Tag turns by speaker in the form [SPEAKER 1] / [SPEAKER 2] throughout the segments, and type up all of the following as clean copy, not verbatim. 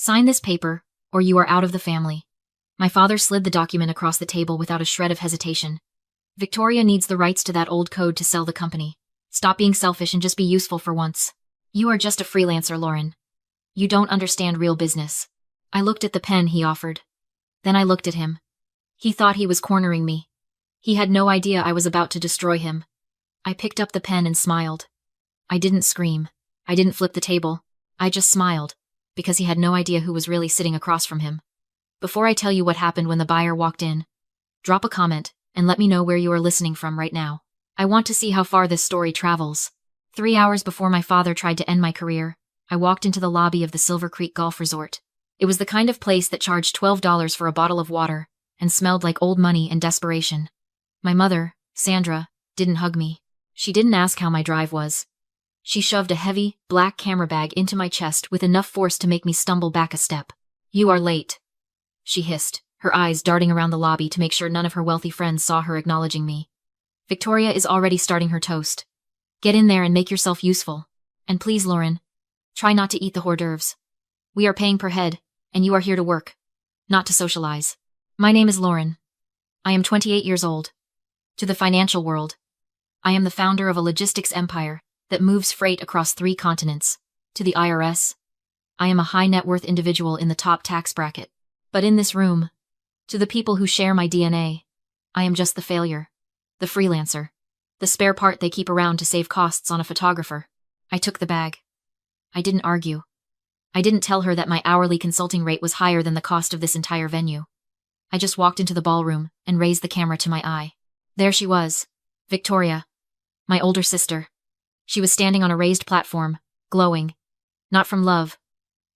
[SPEAKER 1] Sign this paper, or you are out of the family. My father slid the document across the table without a shred of hesitation. Victoria needs the rights to that old code to sell the company. Stop being selfish and just be useful for once. You are just a freelancer, Lauren. You don't understand real business. I looked at the pen he offered. Then I looked at him. He thought he was cornering me. He had no idea I was about to destroy him. I picked up the pen and smiled. I didn't scream. I didn't flip the table. I just smiled, because he had no idea who was really sitting across from him. Before I tell you what happened when the buyer walked in, drop a comment and let me know where you are listening from right now. I want to see how far this story travels. 3 hours before my father tried to end my career, I walked into the lobby of the Silver Creek Golf Resort. It was the kind of place that charged $12 for a bottle of water and smelled like old money and desperation. My mother, Sandra, didn't hug me. She didn't ask how my drive was. She shoved a heavy, black camera bag into my chest with enough force to make me stumble back a step. "You are late," she hissed, her eyes darting around the lobby to make sure none of her wealthy friends saw her acknowledging me. "Victoria is already starting her toast. Get in there and make yourself useful. And please, Lauren, try not to eat the hors d'oeuvres. We are paying per head, and you are here to work, not to socialize. My name is Lauren. I am 28 years old. To the financial world, I am the founder of a logistics empire that moves freight across 3 continents. To the IRS, I am a high net worth individual in the top tax bracket. But in this room, to the people who share my DNA, I am just the failure, the freelancer, the spare part they keep around to save costs on a photographer." I took the bag. I didn't argue. I didn't tell her that my hourly consulting rate was higher than the cost of this entire venue. I just walked into the ballroom and raised the camera to my eye. There she was, Victoria, my older sister. She was standing on a raised platform, glowing, not from love,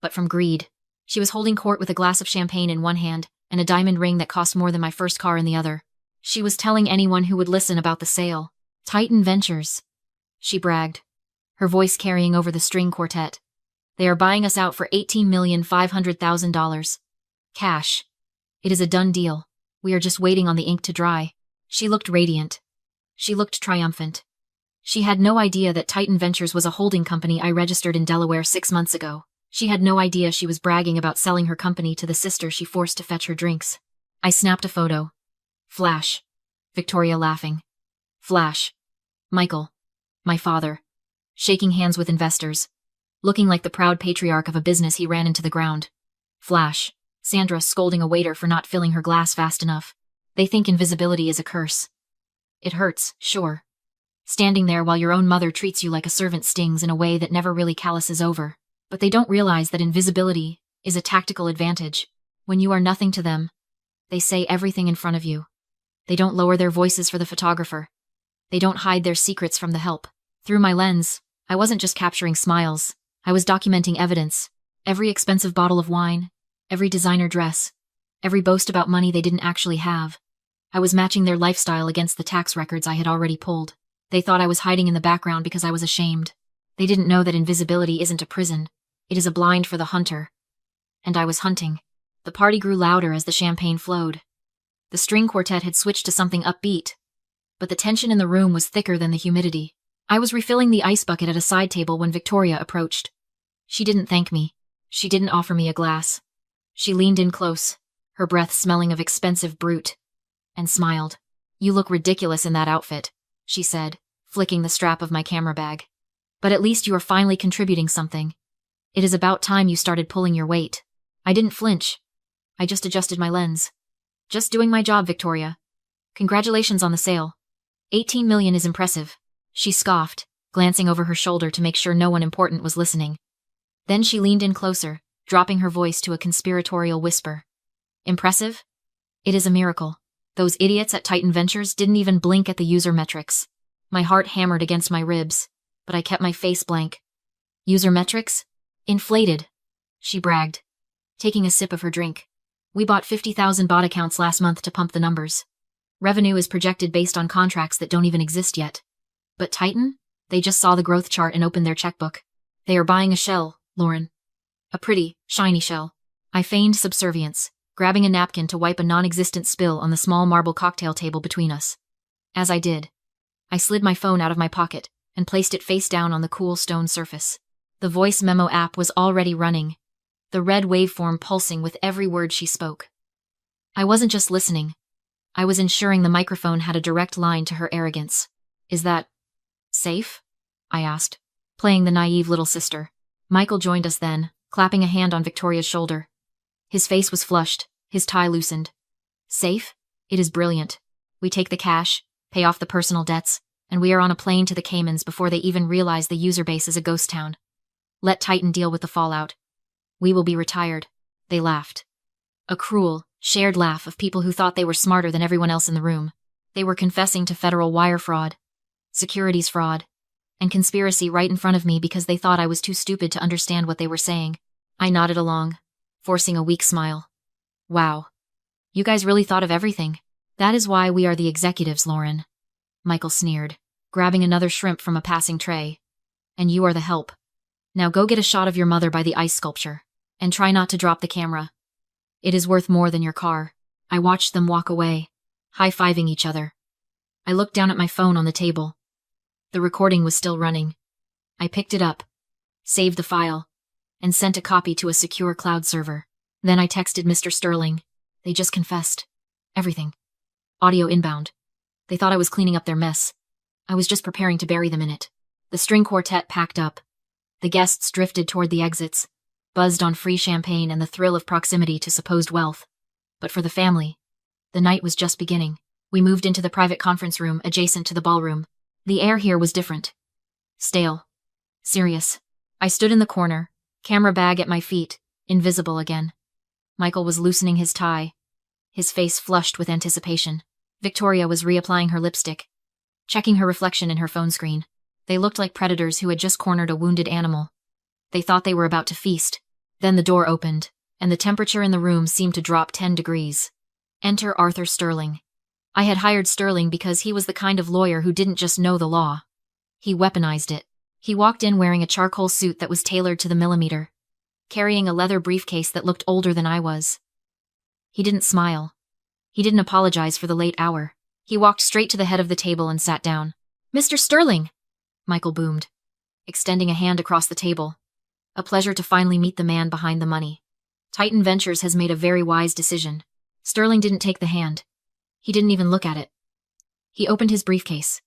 [SPEAKER 1] but from greed. She was holding court with a glass of champagne in one hand and a diamond ring that cost more than my first car in the other. She was telling anyone who would listen about the sale. "Titan Ventures," she bragged, her voice carrying over the string quartet. "They are buying us out for $18,500,000. Cash. It is a done deal. We are just waiting on the ink to dry." She looked radiant. She looked triumphant. She had no idea that Titan Ventures was a holding company I registered in Delaware 6 months ago. She had no idea she was bragging about selling her company to the sister she forced to fetch her drinks. I snapped a photo. Flash. Victoria laughing. Flash. Michael, my father, shaking hands with investors, looking like the proud patriarch of a business he ran into the ground. Flash. Sandra scolding a waiter for not filling her glass fast enough. They think invisibility is a curse. It hurts, sure. Standing there while your own mother treats you like a servant stings in a way that never really calluses over. But they don't realize that invisibility is a tactical advantage. When you are nothing to them, they say everything in front of you. They don't lower their voices for the photographer. They don't hide their secrets from the help. Through my lens, I wasn't just capturing smiles. I was documenting evidence. Every expensive bottle of wine, every designer dress, every boast about money they didn't actually have. I was matching their lifestyle against the tax records I had already pulled. They thought I was hiding in the background because I was ashamed. They didn't know that invisibility isn't a prison. It is a blind for the hunter. And I was hunting. The party grew louder as the champagne flowed. The string quartet had switched to something upbeat, but the tension in the room was thicker than the humidity. I was refilling the ice bucket at a side table when Victoria approached. She didn't thank me. She didn't offer me a glass. She leaned in close, her breath smelling of expensive brute, and smiled. "You look ridiculous in that outfit," she said, flicking the strap of my camera bag. "But at least you are finally contributing something. It is about time you started pulling your weight." I didn't flinch. I just adjusted my lens. "Just doing my job, Victoria. Congratulations on the sale. 18 million is impressive," she scoffed, glancing over her shoulder to make sure no one important was listening. Then she leaned in closer, dropping her voice to a conspiratorial whisper. "Impressive? It is a miracle. Those idiots at Titan Ventures didn't even blink at the user metrics." My heart hammered against my ribs, but I kept my face blank. "User metrics? Inflated," she bragged, taking a sip of her drink. "We bought 50,000 bot accounts last month to pump the numbers. Revenue is projected based on contracts that don't even exist yet. But Titan? They just saw the growth chart and opened their checkbook. They are buying a shell, Lauren. A pretty, shiny shell." I feigned subservience, grabbing a napkin to wipe a non-existent spill on the small marble cocktail table between us. As I did, I slid my phone out of my pocket and placed it face down on the cool stone surface. The voice memo app was already running. the red waveform pulsing with every word she spoke. I wasn't just listening. I was ensuring the microphone had a direct line to her arrogance. Is that safe? I asked, playing the naive little sister. Michael joined us then, clapping a hand on Victoria's shoulder. His face was flushed, his tie loosened. Safe? It is brilliant. We take the cash, pay off the personal debts, and we are on a plane to the Caymans before they even realize the user base is a ghost town. Let Titan deal with the fallout. We will be retired. They laughed. A cruel, shared laugh of people who thought they were smarter than everyone else in the room. They were confessing to federal wire fraud, securities fraud, and conspiracy right in front of me because they thought I was too stupid to understand what they were saying. I nodded along, forcing a weak smile. Wow. You guys really thought of everything. That is why we are the executives, Lauren. Michael sneered, grabbing another shrimp from a passing tray. And you are the help. Now go get a shot of your mother by the ice sculpture, and try not to drop the camera. It is worth more than your car. I watched them walk away, high-fiving each other. I looked down at my phone on the table. The recording was still running. I picked it up, saved the file, and sent a copy to a secure cloud server. Then I texted Mr. Sterling. They just confessed. Everything. Audio inbound. They thought I was cleaning up their mess. I was just preparing to bury them in it. The string quartet packed up. The guests drifted toward the exits, buzzed on free champagne and the thrill of proximity to supposed wealth. But for the family, the night was just beginning. We moved into the private conference room adjacent to the ballroom. The air here was different. Stale. Serious. I stood in the corner, camera bag at my feet, invisible again. Michael was loosening his tie, his face flushed with anticipation. Victoria was reapplying her lipstick, checking her reflection in her phone screen. They looked like predators who had just cornered a wounded animal. They thought they were about to feast. Then the door opened, and the temperature in the room seemed to drop 10 degrees. Enter Arthur Sterling. I had hired Sterling because he was the kind of lawyer who didn't just know the law. He weaponized it. He walked in wearing a charcoal suit that was tailored to the millimeter, carrying a leather briefcase that looked older than I was. He didn't smile. He didn't apologize for the late hour. He walked straight to the head of the table and sat down. "Mr. Sterling!" Michael boomed, extending a hand across the table. A pleasure to finally meet the man behind the money. Titan Ventures has made a very wise decision. Sterling didn't take the hand. He didn't even look at it. He opened his briefcase,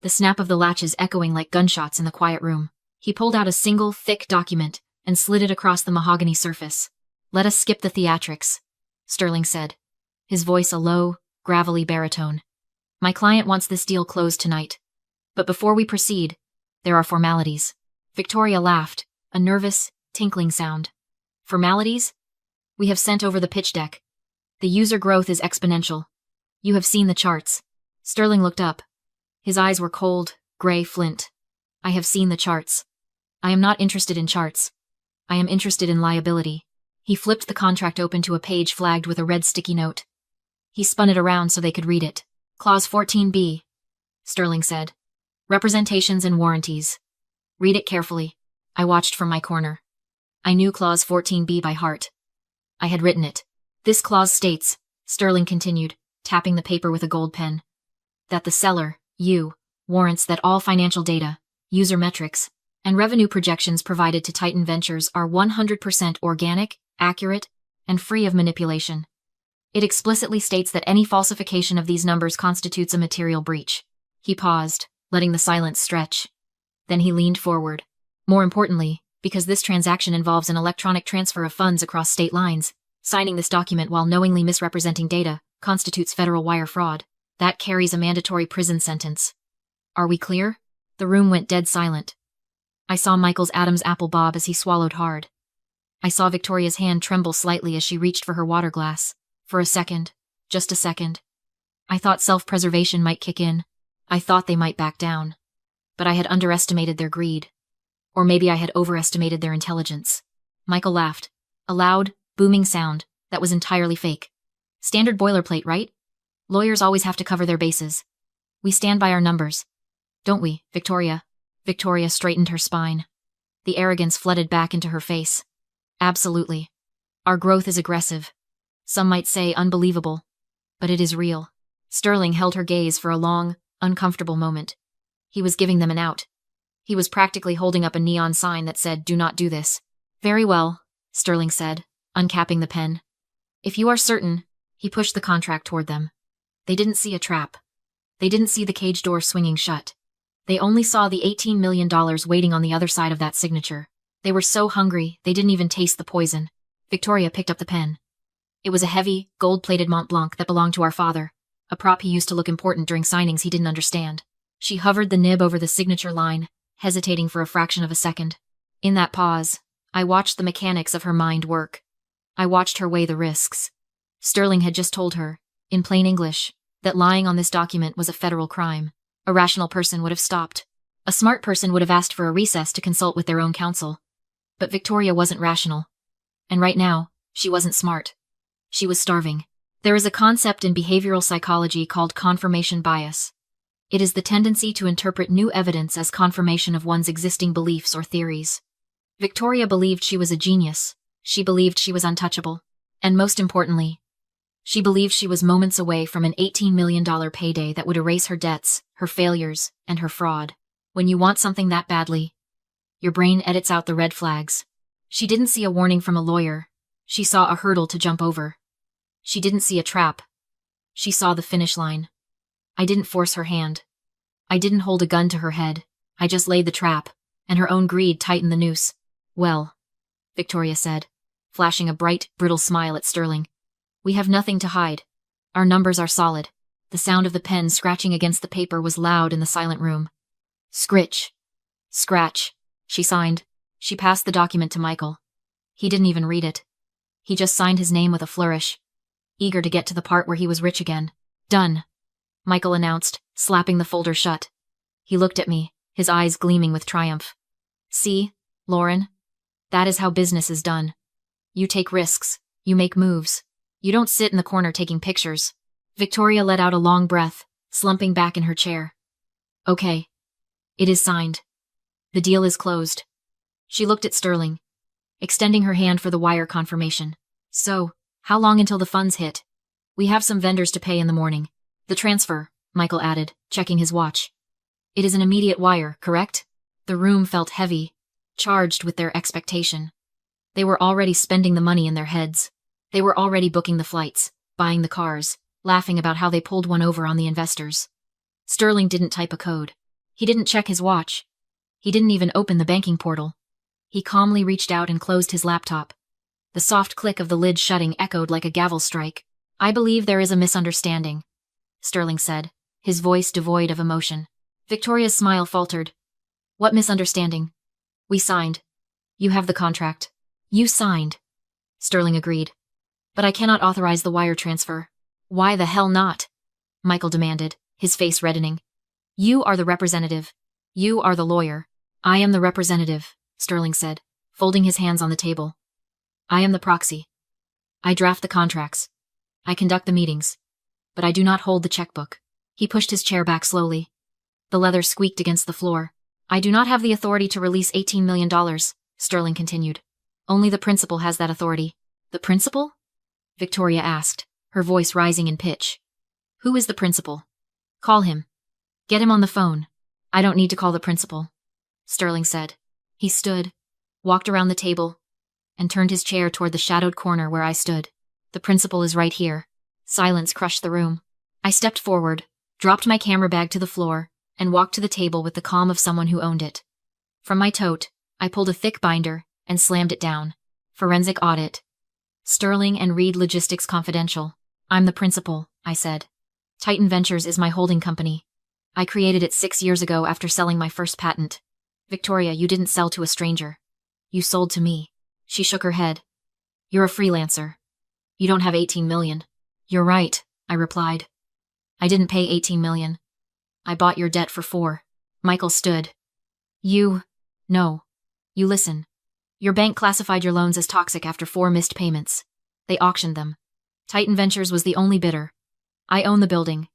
[SPEAKER 1] the snap of the latches echoing like gunshots in the quiet room. He pulled out a single, thick document and slid it across the mahogany surface. "Let us skip the theatrics," Sterling said, his voice a low, gravelly baritone. "My client wants this deal closed tonight. But before we proceed, there are formalities." Victoria laughed, a nervous, tinkling sound. "Formalities? We have sent over the pitch deck. The user growth is exponential. You have seen the charts." Sterling looked up. His eyes were cold, gray flint. "I have seen the charts. I am not interested in charts. I am interested in liability." He flipped the contract open to a page flagged with a red sticky note. He spun it around so they could read it. "Clause 14B, Sterling said. "Representations and warranties. Read it carefully." I watched from my corner. I knew Clause 14B by heart. I had written it. "This clause states," Sterling continued, tapping the paper with a gold pen, "that the seller, you, warrants that all financial data, user metrics, and revenue projections provided to Titan Ventures are 100% organic, accurate, and free of manipulation. It explicitly states that any falsification of these numbers constitutes a material breach." He paused, letting the silence stretch. Then he leaned forward. "More importantly, because this transaction involves an electronic transfer of funds across state lines, signing this document while knowingly misrepresenting data constitutes federal wire fraud. That carries a mandatory prison sentence. Are we clear?" The room went dead silent. I saw Michael's Adam's apple bob as he swallowed hard. I saw Victoria's hand tremble slightly as she reached for her water glass. For a second, just a second, I thought self-preservation might kick in. I thought they might back down. But I had underestimated their greed. Or maybe I had overestimated their intelligence. Michael laughed. A loud, booming sound that was entirely fake. "Standard boilerplate, right? Lawyers always have to cover their bases. We stand by our numbers. Don't we, Victoria?" Victoria straightened her spine. The arrogance flooded back into her face. "Absolutely. Our growth is aggressive. Some might say unbelievable. But it is real." Sterling held her gaze for a long, uncomfortable moment. He was giving them an out. He was practically holding up a neon sign that said, "Do not do this." "Very well," Sterling said, uncapping the pen. If you are certain, he pushed the contract toward them. They didn't see a trap. They didn't see the cage door swinging shut. They only saw the $18 million waiting on the other side of that signature. They were so hungry, they didn't even taste the poison. Victoria picked up the pen. It was a heavy, gold-plated Mont Blanc that belonged to our father, a prop he used to look important during signings he didn't understand. She hovered the nib over the signature line, hesitating for a fraction of a second. In that pause, I watched the mechanics of her mind work. I watched her weigh the risks. Sterling had just told her, in plain English, that lying on this document was a federal crime. A rational person would have stopped. A smart person would have asked for a recess to consult with their own counsel. But Victoria wasn't rational. And right now, she wasn't smart. She was starving. There is a concept in behavioral psychology called confirmation bias. It is the tendency to interpret new evidence as confirmation of one's existing beliefs or theories. Victoria believed she was a genius. She believed she was untouchable. And most importantly, she believed she was moments away from an $18 million payday that would erase her debts, her failures, and her fraud. When you want something that badly, your brain edits out the red flags. She didn't see a warning from a lawyer. She saw a hurdle to jump over. She didn't see a trap. She saw the finish line. I didn't force her hand. I didn't hold a gun to her head. I just laid the trap, and her own greed tightened the noose. Well, Victoria said, flashing a bright, brittle smile at Sterling. We have nothing to hide. Our numbers are solid. The sound of the pen scratching against the paper was loud in the silent room. Scritch. Scratch. She signed. She passed the document to Michael. He didn't even read it. He just signed his name with a flourish, eager to get to the part where he was rich again. Done, Michael announced, slapping the folder shut. He looked at me, his eyes gleaming with triumph. See, Lauren? That is how business is done. You take risks. You make moves. You don't sit in the corner taking pictures. Victoria let out a long breath, slumping back in her chair. Okay. It is signed. The deal is closed. She looked at Sterling, extending her hand for the wire confirmation. So, how long until the funds hit? We have some vendors to pay in the morning. The transfer, Michael added, checking his watch. It is an immediate wire, correct? The room felt heavy, charged with their expectation. They were already spending the money in their heads. They were already booking the flights, buying the cars, laughing about how they pulled one over on the investors. Sterling didn't type a code. He didn't check his watch. He didn't even open the banking portal. He calmly reached out and closed his laptop. The soft click of the lid shutting echoed like a gavel strike. I believe there is a misunderstanding, Sterling said, his voice devoid of emotion. Victoria's smile faltered. What misunderstanding? We signed. You have the contract. You signed. Sterling agreed. But I cannot authorize the wire transfer. Why the hell not? Michael demanded, his face reddening. You are the representative. You are the lawyer. I am the representative, Sterling said, folding his hands on the table. I am the proxy. I draft the contracts. I conduct the meetings. But I do not hold the checkbook. He pushed his chair back slowly. The leather squeaked against the floor. I do not have the authority to release $18 million, Sterling continued. Only the principal has that authority. The principal? Victoria asked, her voice rising in pitch. Who is the principal? Call him. Get him on the phone. I don't need to call the principal, Sterling said. He stood, walked around the table, and turned his chair toward the shadowed corner where I stood. The principal is right here. Silence crushed the room. I stepped forward, dropped my camera bag to the floor, and walked to the table with the calm of someone who owned it. From my tote, I pulled a thick binder and slammed it down. Forensic audit. Sterling and Reed Logistics Confidential. I'm the principal, I said. Titan Ventures is my holding company. I created it 6 years ago after selling my first patent. Victoria, you didn't sell to a stranger. You sold to me. She shook her head. You're a freelancer. You don't have 18 million. You're right, I replied. I didn't pay 18 million. I bought your debt for 4. Michael stood. No. You listen. Your bank classified your loans as toxic after 4 missed payments. They auctioned them. Titan Ventures was the only bidder. I own the building,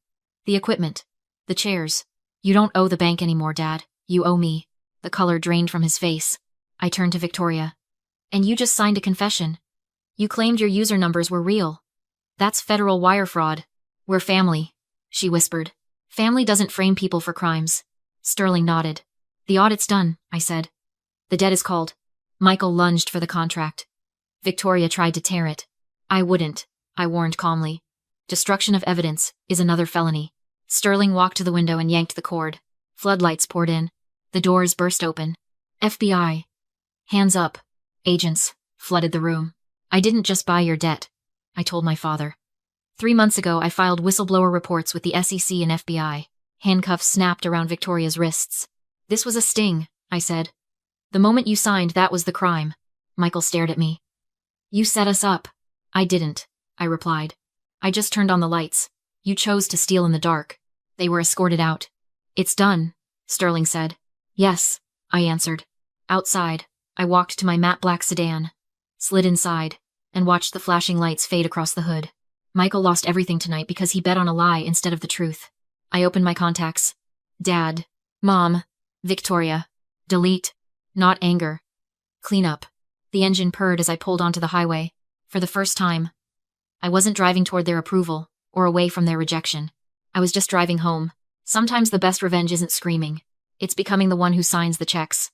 [SPEAKER 1] the equipment, the chairs. You don't owe the bank anymore, Dad. You owe me. The color drained from his face. I turned to Victoria. And you just signed a confession. You claimed your user numbers were real. That's federal wire fraud. We're family, she whispered. Family doesn't frame people for crimes. Sterling nodded. The audit's done, I said. The debt is called. Michael lunged for the contract. Victoria tried to tear it. I wouldn't, I warned calmly. Destruction of evidence is another felony. Sterling walked to the window and yanked the cord. Floodlights poured in. The doors burst open. FBI. Hands up. Agents flooded the room. I didn't just buy your debt, I told my father. 3 months ago, I filed whistleblower reports with the SEC and FBI. Handcuffs snapped around Victoria's wrists. This was a sting, I said. The moment you signed, that was the crime. Michael stared at me. You set us up. I didn't, I replied. I just turned on the lights. You chose to steal in the dark. They were escorted out. It's done, Sterling said. Yes, I answered. Outside, I walked to my matte black sedan, slid inside, and watched the flashing lights fade across the hood. Michael lost everything tonight because he bet on a lie instead of the truth. I opened my contacts. Dad. Mom. Victoria. Delete. Not anger. Clean up. The engine purred as I pulled onto the highway. For the first time, I wasn't driving toward their approval, or away from their rejection. I was just driving home. Sometimes the best revenge isn't screaming. It's becoming the one who signs the checks.